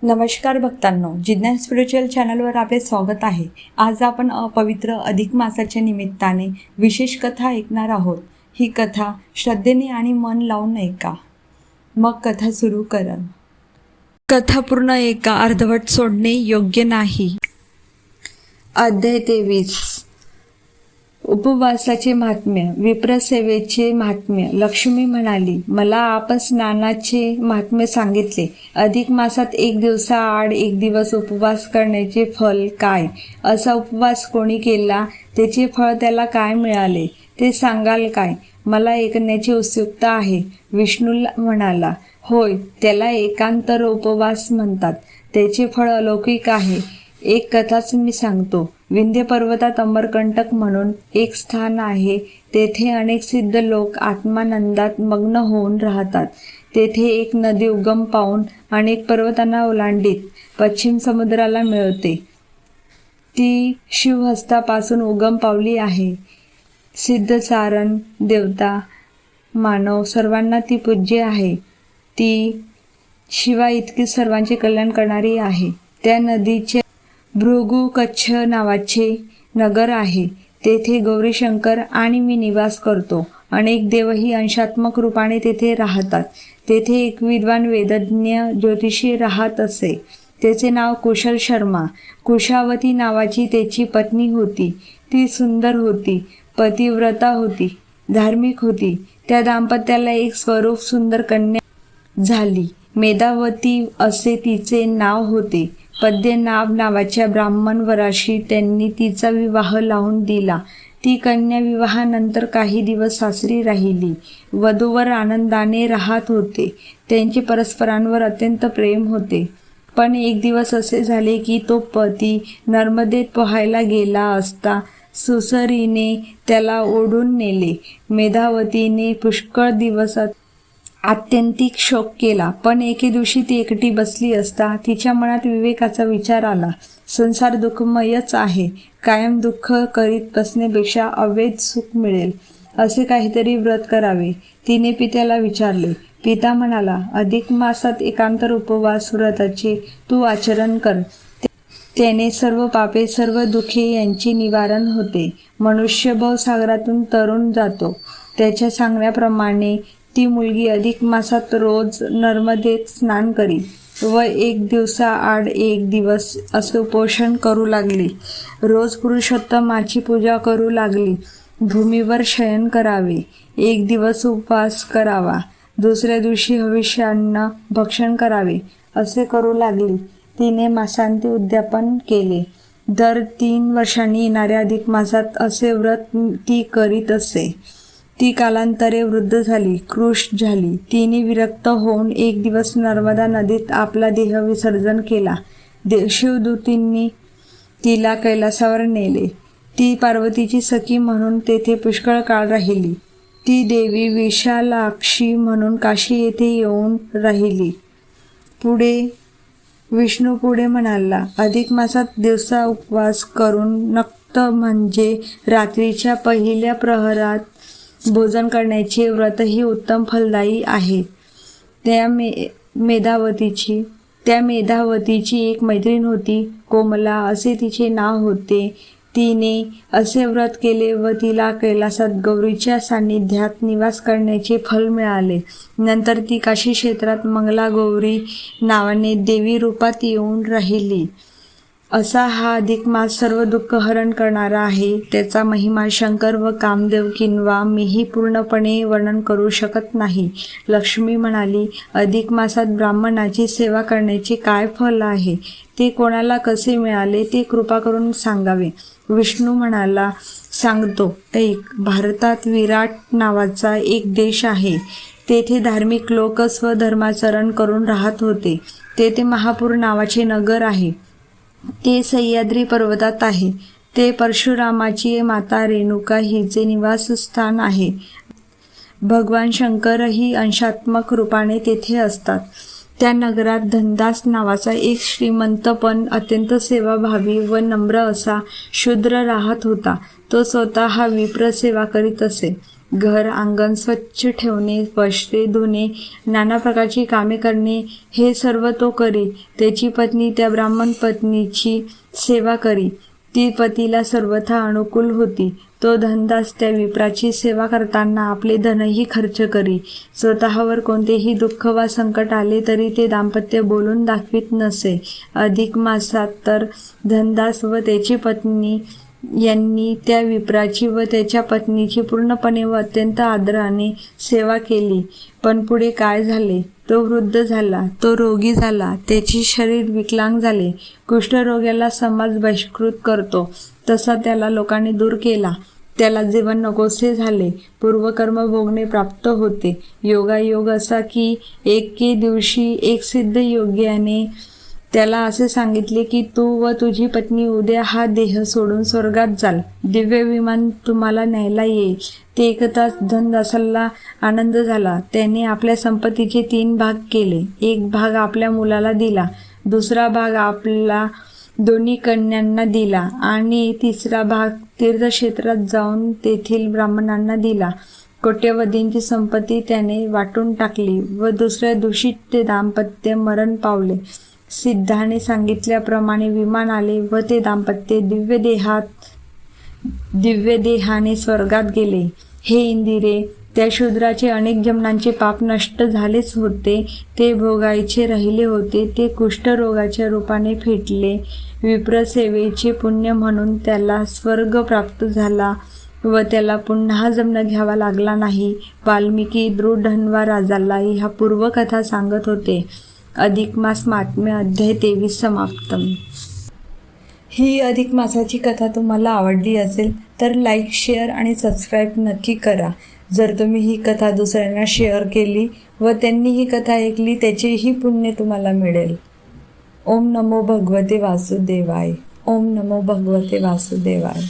नमस्कार भक्तांनो, जिज्ञास स्पिरिच्युअल चॅनलवर आपले स्वागत आहे. आज आपण पवित्र अधिक मासाच्या निमित्ताने विशेष कथा ऐकणार आहोत. ही कथा श्रद्धेने आणि मन लावून ऐका. मग कथा सुरू करा. कथा पूर्ण ऐका, अर्धवट सोडणे योग्य नाही. अध्याय 23. उपवासाचे महात्म्य. विप्रसेवेचे महात्म्य. लक्ष्मी म्हणाली, मला आपण स्नानाचे महात्म्य सांगितले. अधिक मासात 1 दिवसाआड 1 दिवस उपवास करण्याचे फल काय? असा उपवास कोणी केला त्याचे फळ त्याला काय मिळाले ते सांगाल काय? मला ऐकण्याची उत्सुकता आहे. विष्णू म्हणाला, होय, त्याला एकांतर उपवास म्हणतात. त्याचे फळ अलौकिक आहे. एक कथाच मी सांगतो. विंध्य पर्वतात अमरकंटक म्हणून एक स्थान आहे. तेथे अनेक सिद्ध लोक आत्मानंदात मग्न होऊन राहतात. तेथे एक नदी उगम पावून अनेक पर्वतांना ओलांडीत पश्चिम समुद्राला मिळते. ती शिवहस्तापासून उगम पावली आहे. सिद्ध, चारण, देवता, मानव सर्वांना ती पूज्य आहे. ती शिवा इतकी सर्वांचे कल्याण करणारी आहे. त्या नदीचे भृगु कच्छ नावाचे नगर आहे. तेथे गौरीशंकर आणि मी निवास करतो. अनेक देवही अंशात्मक रूपाने तेथे राहतात. तेथे एक विद्वान वेदज्ञ ज्योतिषी राहत असे. त्याचे नाव कुशल शर्मा. कुशावती नावाची त्याची पत्नी होती. ती सुंदर होती, पतिव्रता होती, धार्मिक होती. त्या दाम्पत्याला एक स्वरूप सुंदर कन्या झाली. मेधावती असे तिचे नाव होते. पद्मनाभ नावाच्या ब्राह्मण वराशी त्यांनी तिचा विवाह लावून दिला. ती कन्या विवाहानंतर काही दिवस सासरी राहिली. वधूवर आनंदाने राहत होते. त्यांचे परस्परांवर अत्यंत प्रेम होते. पण एक दिवस असे झाले की तो पती नर्मदेत पोहायला गेला असता सुसरीने त्याला ओढून नेले. मेधावतीने पुष्कळ दिवस आत्यंतिक शोक केला. पण एके दिवशी ती एकटी बसली असता तिच्या मनात विवेकाचा विचार आला. संसार दुःखमयच आहे. कायम दुःख करीत बसण्यापेक्षा अवैध सुख मिळेल असे काहीतरी व्रत करावे. तिने पित्याला विचारले. पिता म्हणाला, अधिक मासात एकांतर उपवास व्रताचे तू आचरण कर. त्याने सर्व पापे, सर्व दुःखे यांचे निवारण होते. मनुष्य भवसागरातून तरुण जातो. त्याच्या सांगण्याप्रमाणे ती मुलगी अधिक मासात रोज नर्मदेत स्नान करी व 1 दिवसाआड 1 दिवस असे उपोषण करू लागली. रोज पुरुषोत्तमाची पूजा करू लागली. भूमीवर शयन करावे. 1 दिवस उपवास करावा. दुसऱ्या दिवशी हविष्यान्न भक्षण करावे असे करू लागली. तिने मासांती उद्यापन केले. दर 3 वर्षांनी येणाऱ्या अधिक मासात असे व्रत ती करीत असे. ती कालांतरे वृद्ध झाली, कृश झाली. तिने विरक्त होऊन 1 दिवस नर्मदा नदीत आपला देह विसर्जन केला. शिवदूतींनी तिला कैलासावर नेले. ती पार्वतीची सखी म्हणून तेथे पुष्कळ काळ राहिली. ती देवी विशालाक्षी म्हणून काशी येथे येऊन राहिली. विष्णू पुढे म्हणाला, अधिक मासात दिवसा उपवास करून नक्त म्हणजे रात्रीच्या पहिल्या प्रहरात भोजन करण्याचे व्रतही उत्तम फलदायी आहे. त्या मेधावतीची एक मैत्रीण होती. कोमला असे तिचे नाव होते. तिने असे व्रत केले व तिला कैलासात गौरीच्या सान्निध्यात निवास करण्याचे फल मिळाले. नंतर ती काशी क्षेत्रात मंगला गौरी नावाने देवी रूपात येऊन राहिली. असा हा अधिक मास सर्व दुःख हरण करणारा आहे. त्याचा महिमा शंकर व कामदेव किंवा मीही पूर्णपणे वर्णन करू शकत नाही. लक्ष्मी म्हणाली, अधिक मासात ब्राह्मणाची सेवा करण्याचे काय फल आहे? ते कोणाला कसे मिळाले ते कृपा करून सांगावे. विष्णू म्हणाला, सांगतो, ऐक. भारतात विराट नावाचा एक देश आहे. तेथे धार्मिक लोक स्वधर्माचरण करून राहत होते. तेथे महापूर नावाचे नगर आहे. ते सह्याद्री पर्वतात आहे. ते परशुरामाची माता रेणुका हिचे निवासस्थान आहे. भगवान शंकरही अंशात्मक रूपाने तेथे असतात. त्या नगरात धनदास नावाचा एक श्रीमंत पण अत्यंत सेवाभावी व नम्र असा शूद्र राहत होता. तो स्वतः विप्र सेवा करीत असे. घर अंगण स्वच्छ ठेवणे, वस्त्रे धुणे, नाना प्रकारची कामे करणे हे सर्व तो करी. त्याची पत्नी त्या ब्राह्मण पत्नीची सेवा करी. ती पतीला सर्वथा अनुकूल होती. तो धनदास त्या विप्राची सेवा करताना आपले धनही खर्च करी. स्वतःवर कोणतेही दुःख वा संकट आले तरी ते दाम्पत्य बोलून दाखवित नसे. अधिक मासात तर धनदास व त्याची पत्नी यांनी त्या विप्राची व त्याच्या पत्नीची पूर्णपणे व अत्यंत आदराने सेवा केली. पण पुढे काय झाले? तो वृद्ध झाला, तो रोगी झाला, त्याचे शरीर विकलांग झाले. कुष्ठरोग्याला समाज बहिष्कृत करतो तसा त्याला लोकांनी दूर केला. त्याला जीवन नकोसे झाले. पूर्वकर्म भोगणे प्राप्त होते. योगायोग असा की एके दिवशी एक सिद्ध योग्याने त्याला असे सांगितले की तू व तुझी पत्नी उद्या हा देह सोडून स्वर्गात जाल. दिव्य विमान तुम्हाला न्यायला येईल. ते ऐकताच धनदासाला आनंद झाला. त्याने आपल्या संपत्तीचे 3 भाग केले. एक भाग आपल्या मुलाला दिला, दुसरा भाग आपला दोन्ही कन्यांना दिला आणि तिसरा भाग तीर्थक्षेत्रात जाऊन तेथील ब्राह्मणांना दिला. कोट्यवधींची संपत्ती त्याने वाटून टाकली व दुसऱ्या दिवशी ते दाम्पत्य मरण पावले. सिद्धाने सांगितल्याप्रमाणे विमान आले व ते दाम्पत्य दिव्य देहाने स्वर्गात गेले. हे इंदिरे, त्या शूद्राचे अनेक जन्मांचे पाप नष्ट झालेच होते. ते भोगायचे राहिले होते. ते कुष्ठरोगाच्या रूपाने फेटले. विप्रसेवेचे पुण्य म्हणून त्याला स्वर्ग प्राप्त झाला व त्याला पुन्हा जन्म घ्यावा लागला नाही. वाल्मिकी दृढन्वा राजाला ह्या पूर्वकथा सांगत होते. अधिक मास महात्म्य अध्याय 23 समाप्त. ही अधिक मासाची कथा तुम्हाला आवडली असेल तर लाईक, शेअर आणि सबस्क्राईब नक्की करा. जर तुम्ही ही कथा दुसऱ्यांना शेअर केली व त्यांनी ही कथा ऐकली त्याचेही पुण्य तुम्हाला मिळेल. ओम नमो भगवते वासुदेवाय. ओम नमो भगवते वासुदेवाय.